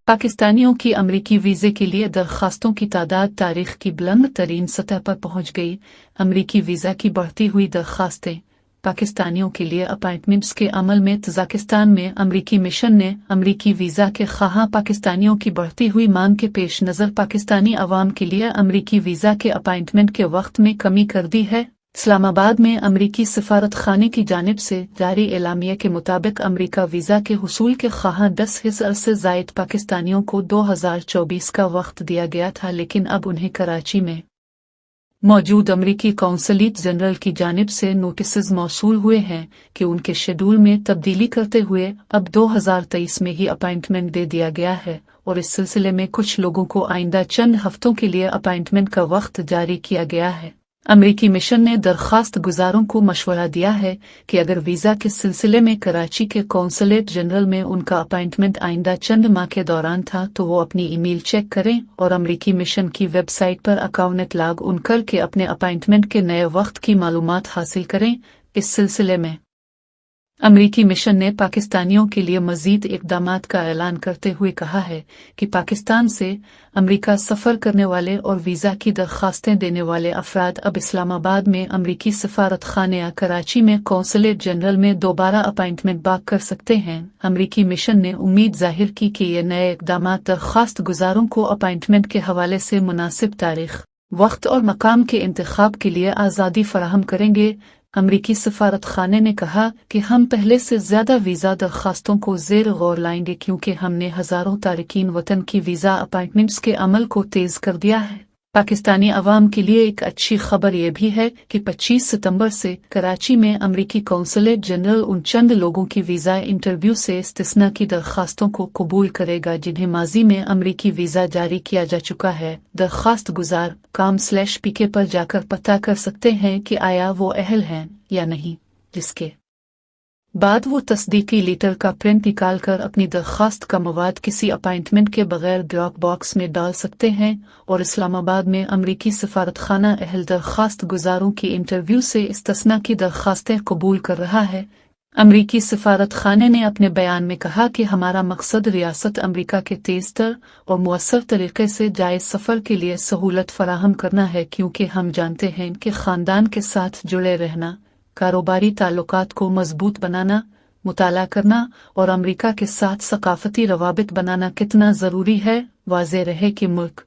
पाकिस्तानियों की अमरीकी वीज़े के लिए दरखास्तों की तादाद तारीख की बुलंद तरीन सतह पर पहुंच गई। अमरीकी वीज़ा की बढ़ती हुई दरखास्तें। पाकिस्तानियों के लिए अपॉइंटमेंट्स के अमल में तजाकिस्तान में अमरीकी मिशन ने अमरीकी वीज़ा के ख्वाह पाकिस्तानियों की बढ़ती हुई मांग के पेश नज़र पाकिस्तानी अवाम के लिए अमरीकी वीज़ा के अपॉइंटमेंट के वक्त में कमी कर दी है। इस्लामाबाद में अमरीकी सफारत खाने की जानिब से जारी एलामिया के मुताबिक अमरीका वीज़ा के हुसूल के ख्वाह 10,000 से ज़ायद पाकिस्तानियों को 2024 का वक्त दिया गया था, लेकिन अब उन्हें कराची में मौजूद अमरीकी कौंसलेट जनरल की जानिब से नोटिस मौसूल हुए हैं कि उनके शेड्यूल में तब्दीली करते हुए अब 2023 में ही अपॉइंटमेंट दे दिया गया है और इस सिलसिले में कुछ लोगों को आइंदा चंद हफ्तों के लिए अपॉइंटमेंट का वक्त जारी किया गया है। अमरीकी मिशन ने दरखास्त गुजारों को मशवरा दिया है कि अगर वीज़ा के सिलसिले में कराची के कौंसलेट जनरल में उनका अपॉइंटमेंट आइंदा चंद माह के दौरान था तो वो अपनी ईमेल चेक करें और अमरीकी मिशन की वेबसाइट पर अकाउंट लॉग इन करके अपने अपॉइंटमेंट के नए वक्त की मालूमात हासिल करें। इस सिलसिले में अमरीकी मिशन ने पाकिस्तानियों के लिए मजीद इक़दामात का ऐलान करते हुए कहा है कि पाकिस्तान से अमरीका सफ़र करने वाले और वीज़ा की दरखास्तें देने वाले अफराद अब इस्लामाबाद में अमरीकी सफारत खाने या कराची में कौंसलेट जनरल में दोबारा अपॉइंटमेंट बाक कर सकते हैं। अमरीकी मिशन ने उम्मीद जाहिर की कि ये नए इक़दामात दरखास्त गुजारों को अपॉइंटमेंट के हवाले से मुनासिब तारीख, वक्त और मकाम के इंतखाब के लिए आज़ादी फराहम करेंगे। अमरीकी सफारत खाने ने कहा कि हम पहले से ज़्यादा वीज़ा दरखास्तों को ज़ेर गौर लाएंगे क्योंकि हमने हज़ारों तारकीन वतन की वीज़ा अपॉइंटमेंट्स के अमल को तेज़ कर दिया है। पाकिस्तानी अवाम के लिए एक अच्छी खबर यह भी है कि 25 सितंबर से कराची में अमरीकी कौंसलेट जनरल उन चंद लोगों की वीज़ा इंटरव्यू से इस्तिस्ना की दरखास्तों को कबूल करेगा जिन्हें माजी में अमरीकी वीज़ा जारी किया जा चुका है। दरखास्त गुजार com/pk पर जाकर पता कर सकते हैं कि आया वो अहल हैं या नहीं, जिसके बाद वो तस्दीकी लेटर का प्रिंट निकाल कर अपनी दरखास्त का मवाद किसी अपॉइंटमेंट के बगैर ड्रॉप बॉक्स में डाल सकते हैं। और इस्लामाबाद में अमरीकी सफारतखाना अहल दरखास्त गुजारों की इंटरव्यू से इस्तिस्ना की दरखास्तें कबूल कर रहा है। अमरीकी सफारत खाने ने अपने बयान में कहा कि हमारा मकसद रियासत अमरीका के तेज़तर और मुअस्सर तरीके से जायज़ सफ़र के लिए सहूलत फराहम करना है, क्योंकि हम जानते हैं कि ख़ानदान के साथ जुड़े रहना, कारोबारी ताल्लुकात को मजबूत बनाना, मुताला करना और अमरीका के साथ सकाफती रवाबित बनाना कितना ज़रूरी है। वाज़ेह रहे कि मुल्क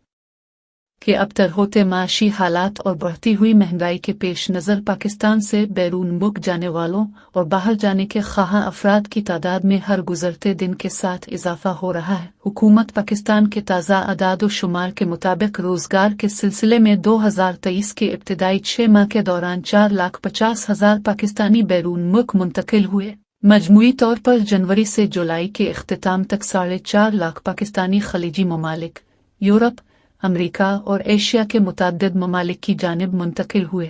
के अबतर होते माशी हालात और बढ़ती हुई महंगाई के पेश नज़र पाकिस्तान से बैरून मुल्क जाने वालों और बाहर जाने के ख्वाह अफराद की तादाद में हर गुजरते दिन के साथ इजाफा हो रहा है। हुकूमत पाकिस्तान के ताज़ा अदाद व शुमार के मुताबिक रोज़गार के सिलसिले में 2023 के इब्तिदाई 6 माह के दौरान 4,50,000 पाकिस्तानी बैरून मुल्क मुंतकिल हुए। मजमूई तौर पर जनवरी से जुलाई के इख्तिताम तक 4.5 लाख पाकिस्तानी खलीजी ममालिक, यूरोप, अमरीका और एशिया के मुतअद्दिद ममालिक की जानिब मुंतकिल हुए।